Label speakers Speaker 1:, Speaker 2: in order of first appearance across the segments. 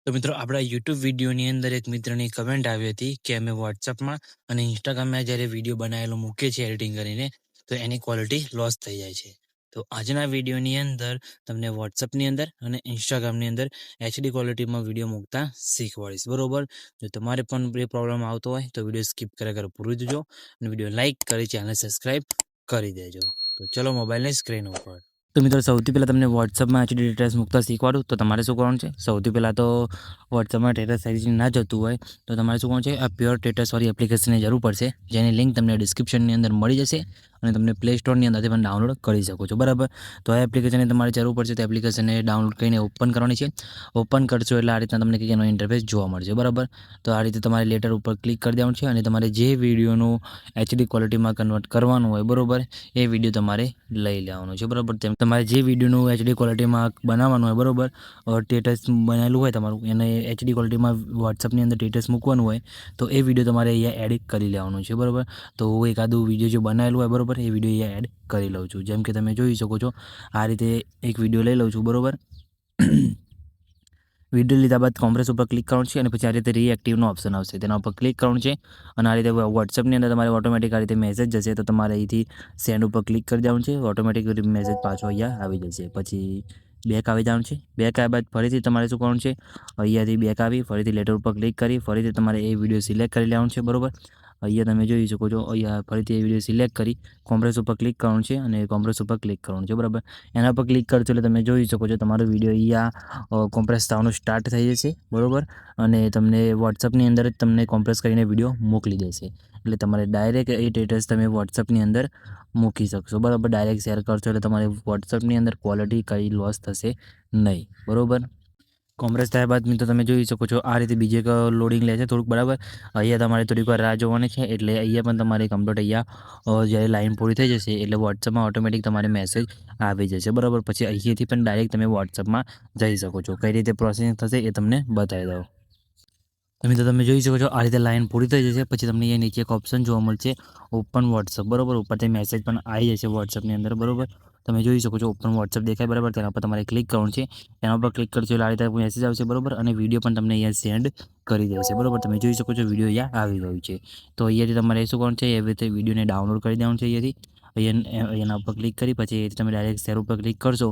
Speaker 1: તો મિત્રો આપણા યુટ્યુબ વિડીયોની અંદર એક મિત્રની કમેન્ટ આવી હતી કે અમે વોટ્સઅપમાં અને ઇન્સ્ટાગ્રામમાં જ્યારે વિડીયો બનાવેલો મૂકીએ છીએ એડિટિંગ કરીને તો એની ક્વોલિટી લોસ થઈ જાય છે. તો આજના વિડીયોની અંદર તમને વોટ્સઅપની અંદર અને ઇન્સ્ટાગ્રામની અંદર એચડી ક્વોલિટીમાં વિડીયો મૂકતા શીખવાડીશ. બરોબર, જો તમારે પણ એ પ્રોબ્લેમ આવતો હોય તો વિડીયો સ્કીપ કર્યા પૂરું જોજો અને વિડીયો લાઇક કરી ચેનલ સબસ્ક્રાઈબ કરી દેજો. તો ચલો મોબાઈલની સ્ક્રીન ઉપર. તો મિત્રો સૌથી પહેલાં તમને વોટ્સઅપમાં એચડી સ્ટેટસ મૂકતા શીખવાડું તો તમારે શું કરવાનું છે. સૌથી પહેલાં તો વોટ્સઅપમાં સ્ટેટસ સાઇઝ ના જતું હોય તો તમારે શું કરવાનું છે, આ પ્યોર સ્ટેટસવાળી એપ્લિકેશનની જરૂર પડશે, જેની લિંક તમને ડિસ્ક્રિપ્શનની અંદર મળી જશે અને તમને પ્લે સ્ટોરની અંદરથી પણ ડાઉનલોડ કરી શકો છો. બરાબર, તો આ એપ્લિકેશનની તમારે જરૂર પડશે. તો એપ્લિકેશનને ડાઉનલોડ કરીને ઓપન કરવાની છે. ઓપન કરશો એટલે આ રીતના તમને કંઈક એનો ઇન્ટરફેસ જોવા મળશે. બરાબર, તો આ રીતે તમારે લેટર ઉપર ક્લિક કરી દેવાનું છે અને તમારે જે વિડીયોનું એચડી ક્વોલિટીમાં કન્વર્ટ કરવાનું હોય, બરાબર, એ વિડીયો તમારે લઈ લેવાનો છે. બરાબર, તમારે જે વિડીયોનું એચડી ક્વોલિટીમાં બનાવવાનું હોય, બરાબર, સ્ટેટસ બનાવેલું હોય તમારું, એને એચડી ક્વોલિટીમાં વોટ્સઅપની અંદર સ્ટેટસ મૂકવાનું હોય તો એ વિડીયો તમારે અહીંયા એડિટ કરી લેવાનું છે. બરાબર, તો હું એકાદું વિડીયો જો બનાવેલું હોય, બરાબર, એ વિડીયો અહીંયા એડ કરી લઉં છું. જેમ કે તમે જોઈ શકો છો આ રીતે એક વિડીયો લઈ લઉં છું. બરાબર, વિડીયો લીધા બાદ કોમ્પ્રેસ ઉપર ક્લિક કરવાનું છે અને પછી આ રીતે રીએક્ટિવનો ઓપ્શન આવશે, તેના ઉપર ક્લિક કરવાનું છે અને આ રીતે વોટ્સઅપની અંદર તમારે ઓટોમેટિક આ રીતે મેસેજ જશે તો તમારે અહીંથી સેન્ડ ઉપર ક્લિક કરી દેવાનું છે. ઓટોમેટિક મેસેજ પાછો અહીંયા આવી જશે. પછી બેક આવી જવાનું છે. બેક આવ્યા બાદ ફરીથી તમારે શું કરવાનું છે, અહીંયાથી બેક આવી ફરીથી લેટર ઉપર ક્લિક કરી ફરીથી તમારે એ વિડીયો સિલેક્ટ કરી લેવાનું છે. બરાબર, અહીંયા તમે જોઈ શકો છો, અહીંયા ફરીથી એ વિડીયો સિલેક્ટ કરી કોમ્પ્રેસ ઉપર ક્લિક કરવાનું છે અને કોમ્પ્રેસ ઉપર ક્લિક કરવાનું છે. બરાબર, એના પર ક્લિક કરશો એટલે તમે જોઈ શકો છો તમારો વિડીયો અહીંયા કોમ્પ્રેસ થવાનું સ્ટાર્ટ થઈ જશે. બરાબર, અને તમને વોટ્સઅપની અંદર જ તમને કોમ્પ્રેસ કરીને વિડીયો મોકલી દેશે. એટલે તમારે ડાયરેક્ટ એ સ્ટેટસ તમે વોટ્સઅપની અંદર મૂકી શકશો. બરાબર, ડાયરેક્ટ શેર કરશો એટલે તમારે વોટ્સઅપની અંદર ક્વોલિટી કંઈ લોસ થશે નહીં. બરાબર, કોમ્પ્રેસ થયા બાદ મિત્રો તમે જોઈ શકો છો આ રીતે બીજે એક લોડિંગ લે છે થોડુંક. બરાબર, અહીંયા તમારે થોડીક વાર રાહ જોવાની છે એટલે અહીંયા પણ તમારે કમ્પ્લીટ અહીંયા જ્યારે લાઈન પૂરી થઈ જશે એટલે વોટ્સઅપમાં ઓટોમેટિક તમારે મેસેજ આવી જશે. બરાબર, પછી અહીંયાથી પણ ડાયરેક્ટ તમે વોટ્સઅપમાં જઈ શકો છો. કઈ રીતે પ્રોસેસિંગ થશે એ તમને બતાવી દઉં. મિત્રો તમે જોઈ શકો છો આ રીતે લાઈન પૂરી થઈ જશે પછી તમને અહીંયા નીચે એક ઓપ્શન જોવા મળશે ઓપન વોટ્સઅપ. બરાબર, ઉપરથી મેસેજ પણ આવી જશે વોટ્સઅપની અંદર. બરાબર, તમે જોઈ શકો છો ઓપન વોટ્સઅપ દેખાય. બરાબર, તેના પર તમારે ક્લિક કરવાનું છે. તેના પર ક્લિક કરશો એટલે આ રીતે મેસેજ આવશે. બરાબર, અને વિડીયો પણ તમને અહીંયા સેન્ડ કરી દેશે. બરાબર, તમે જોઈ શકો છો વિડીયો અહીંયા આવી ગયું છે. તો અહીંયાથી તમારે શું કરવાનું છે, એવી રીતે વિડીયોને ડાઉનલોડ કરી દેવાનું છે. એના ઉપર ક્લિક કરી પછી તમે ડાયરેક્ટ શેર ઉપર ક્લિક કરશો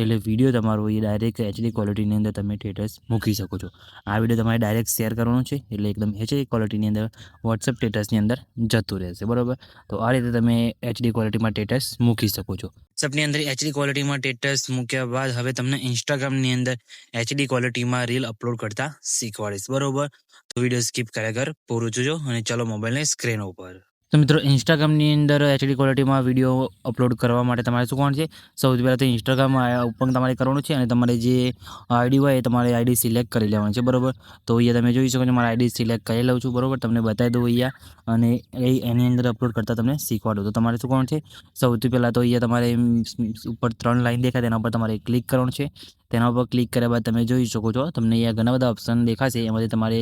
Speaker 1: એટલે વિડીયો તમારો એ ડાયરેક્ટ એચડી ક્વોલિટીની અંદર તમે સ્ટેટસ મૂકી શકો છો. આ વિડીયો તમારે ડાયરેક્ટ શેર કરવાનો છે એટલે એકદમ એચડી ક્વોલિટીની અંદર વોટ્સઅપ સ્ટેટસની અંદર જતું રહેશે. બરાબર, તો આ રીતે તમે એચડી ક્વોલિટીમાં સ્ટેટસ મૂકી શકો છો. વોટ્સઅપની અંદર એચડી ક્વોલિટીમાં સ્ટેટસ મૂક્યા બાદ હવે તમને ઇન્સ્ટાગ્રામની અંદર એચડી ક્વોલિટીમાં રીલ અપલોડ કરતા શીખવાડીશ. બરાબર, તો વિડીયો સ્કીપ કર્યા કર પૂરું જોજો અને ચલો મોબાઈલની સ્ક્રીન ઉપર. તો મિત્રો ઇન્સ્ટાગ્રામની અંદર એચડી ક્વોલિટીમાં વિડીયો અપલોડ કરવા માટે તમારે શું કરવાનું છે, સૌથી પહેલાં તો ઇન્સ્ટાગ્રામ ઓપન તમારે કરવાનું છે અને તમારે જે આઈડી હોય એ તમારે આઈડી સિલેક્ટ કરી લેવાની છે. બરાબર, તો અહીંયા તમે જોઈ શકો છો મારા આઈડી સિલેક્ટ કરી લઉં છું. બરાબર, તમને બતાવી દઉં અહીંયા અને એની અંદર અપલોડ કરતાં તમને શીખવાડું. તો તમારે શું કરવાનું છે, સૌથી પહેલાં તો અહીંયા તમારે ઉપર 3 લાઈન દેખાય તેના ઉપર તમારે ક્લિક કરવાનું છે. તેના ઉપર ક્લિક કર્યા બાદ તમે જોઈ શકો છો તમને અહીંયા ઘણા બધા ઓપ્શન દેખાશે. એમાંથી તમારે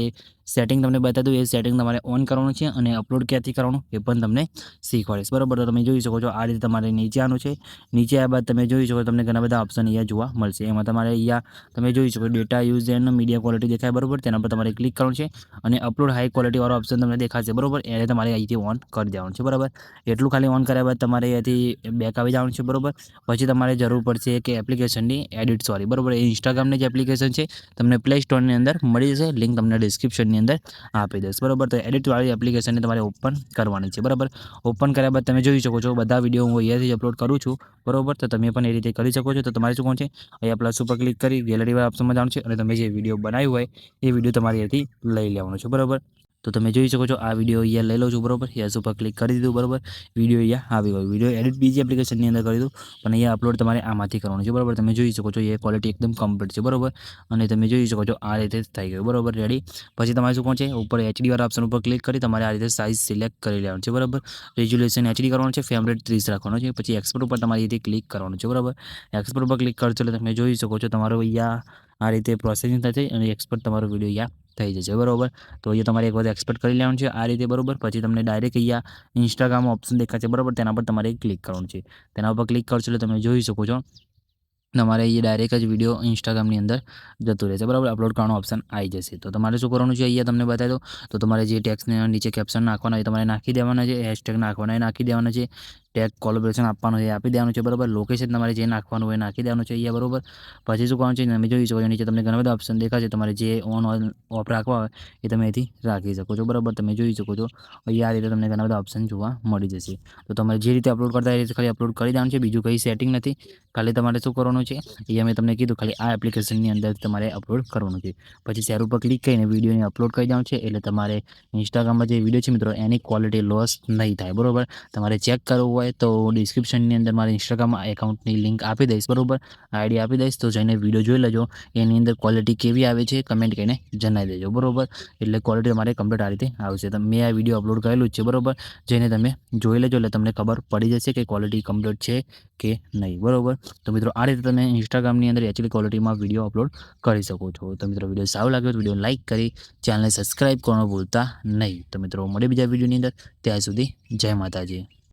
Speaker 1: સેટિંગ તમને બતાવી દઉં, એ સેટિંગ તમારે ઓન કરવાનું છે અને અપલોડ ક્યાંથી કરવાનું એ પણ તમને શીખવાડીશ. બરાબર, તો તમે જોઈ શકો છો આ રીતે તમારે નીચે આવવાનું છે. નીચે આવ્યા બાદ તમે જોઈ શકો તમને ઘણા બધા ઓપ્શન અહીંયા જોવા મળશે. એમાં તમારે અહીંયા તમે જોઈ શકો data use and media quality દેખાય. બરાબર, તેના પર તમારે ક્લિક કરવાનું છે અને અપલોડ હાઈ ક્વોલિટીવાળો ઓપ્શન તમને દેખાશે. બરાબર, એને તમારે અહીંથી ઓન કરી દેવાનું છે. બરાબર, એટલું ખાલી ઓન કર્યા બાદ તમારે અહીંયાથી બેક આવી જવાનું છે. બરાબર, પછી તમારે જરૂર પડશે કે એપ્લિકેશનની એડિટ સોરી. બરાબર, એ ઇન્સ્ટાગ્રામની જે એપ્લિકેશન છે તમને પ્લે સ્ટોરની અંદર મળી જશે, લિંક તમને ડિસ્ક્રિપ્શનની અંદર આપી દઈશ. બરાબર, તો એડિટવાળી એપ્લિકેશનને તમારે ઓપન કરવાની છે. બરાબર, ઓપન કર્યા બાદ તમે જોઈ શકો છો બધા વિડીયો હું અહીંયાથી અપલોડ કરું છું. બરાબર, તો તમે પણ એ રીતે કરી શકો છો. તો તમારે શું કરવાનું છે, અહીંયા પ્લસ ઉપર ક્લિક કરી ગેલેરીવાળા ઓપ્શનમાં જવાનું છે અને તમે જે વિડીયો બનાવ્યું હોય એ વિડીયો તમારે અહીંયાથી લઈ લેવાનો છે. બરાબર, તો તમે જોઈ શકો છો આ વિડીયો અહીંયા લઈ લઉં છું. બરાબર, યસ ઉપર ક્લિક કરી દીધું. બરાબર, વિડીયો અહીંયા આવી ગયો. વિડીયો એડિટ બીજી એપ્લિકેશનની અંદર કરી દઉં પણ અહીંયા અપલોડ તમારે આમાંથી કરવાનું છે. બરાબર, તમે જોઈ શકો છો એ ક્વોલિટી એકદમ કમ્પ્લીટ છે. બરાબર, અને તમે જોઈ શકો છો આ રીતે થઈ ગયું. બરાબર, રેડી. પછી તમારે શું કરવાનું છે, ઉપર એચડીવાળા ઓપ્શન ઉપર ક્લિક કરી તમારે આ રીતે સાઇઝ સિલેક્ટ કરી લેવાનું છે. બરાબર, રેઝોલ્યુશન એચડી કરવાનું છે, ફ્રેમ રેટ 30 રાખવાનો છે. પછી એક્સપોર્ટ ઉપર તમારે અહીંથી ક્લિક કરવાનું છે. બરાબર, એક્સપોર્ટ ઉપર ક્લિક કરશો એટલે તમે જોઈ શકો છો તમારો અહીંયા આ રીતે પ્રોસેસિંગ થશે અને એક્સપોર્ટ તમારો વિડીયો અહીંયા થઈ જશે. બરાબર, તો અહીંયા તમારે એક વખત એક્સપોર્ટ કરી લેવાનું છે આ રીતે. બરાબર, પછી તમને ડાયરેક્ટ અહીંયા ઇન્સ્ટાગ્રામ ઓપ્શન દેખાશે. બરાબર, તેના પર તમારે ક્લિક કરવાનું છે. તેના ઉપર ક્લિક કરશો એટલે તમે જોઈ શકો છો તમારે એ ડાયરેક્ટ જ વિડીયો ઇન્સ્ટાગ્રામની અંદર જતું રહેશે, બરાબર. અપલોડ કરવાનો ઓપ્શન આવી જશે. તો તમારે શું કરવાનું છે અહીંયા તમને બતાવી દો. તો તમારે જે ટેક્સને નીચે કેપ્શન નાખવાના હોય તમારે નાખી દેવાના છે, હેશટેગ નાખવાના હોય નાખી દેવાના છે, ટેગ કોલેબોરેશન આપવાનું હોય આપી દેવાનું છે, બરાબર. લોકેશન તમારે જે નાખવાનું હોય નાખી દેવાનું છે અહીંયા, બરાબર. પછી શું કરવાનું છે તમે જોઈ શકો છો નીચે તમને ઘણા બધા ઓપ્શન દેખાશે. તમારે જે ઓફ રાખવા હોય એ તમે અહીંથી રાખી શકો છો, બરાબર. તમે જોઈ શકો છો અહીંયા આ રીતે તમને ઘણા બધા ઓપ્શન જોવા મળી જશે. તો તમારે જે રીતે અપલોડ કરતા એ રીતે ખાલી અપલોડ કરી દેવાનું છે, બીજું કંઈ સેટિંગ નથી. ખાલી તમારે શું કરવાનું છે અહીંયા મેં તમને કીધું ખાલી આ એપ્લિકેશનની અંદર તમારે અપલોડ કરવાનું છે. પછી શેર ઉપર ક્લિક કરીને વિડીયોને અપલોડ કરી દેવાનું છે. એટલે તમારે ઇન્સ્ટાગ્રામમાં જે વિડીયો છે મિત્રો એની ક્વોલિટી લોસ નહીં થાય, બરાબર. તમારે ચેક કરવું હોય તો ડિસ્ક્રિપ્શનની અંદર મારે ઇન્સ્ટાગ્રામ એકાઉન્ટની લિંક આપી દઈશ, બરાબર. આઈડી આપી દઈશ, તો જઈને વિડીયો જોઈ લેજો. એની અંદર ક્વોલિટી કેવી આવે છે કમેન્ટ કરીને જણાવી દેજો, બરાબર. એટલે ક્વોલિટી અમારે કમ્પ્લીટ આ રીતે આવશે. મેં આ વિડીયો અપલોડ કરેલું જ છે, બરાબર. જઈને તમે જોઈ લેજો એટલે તમને ખબર પડી જશે કે ક્વોલિટી કમ્પ્લીટ છે કે નહીં, બરાબર. તો મિત્રો આ રીતે તમે ઇન્સ્ટાગ્રામની અંદર એચડી ક્વોલિટીમાં વિડીયો અપલોડ કરી શકો છો. તો મિત્રો વિડીયો સારો લાગ્યો તો વિડીયો લાઇક કરી ચેનલને સબસ્ક્રાઈબ કરવાનું ભૂલતા નહીં. તો મિત્રો મળે બીજા વિડીયોની અંદર, ત્યાં સુધી જય માતાજી.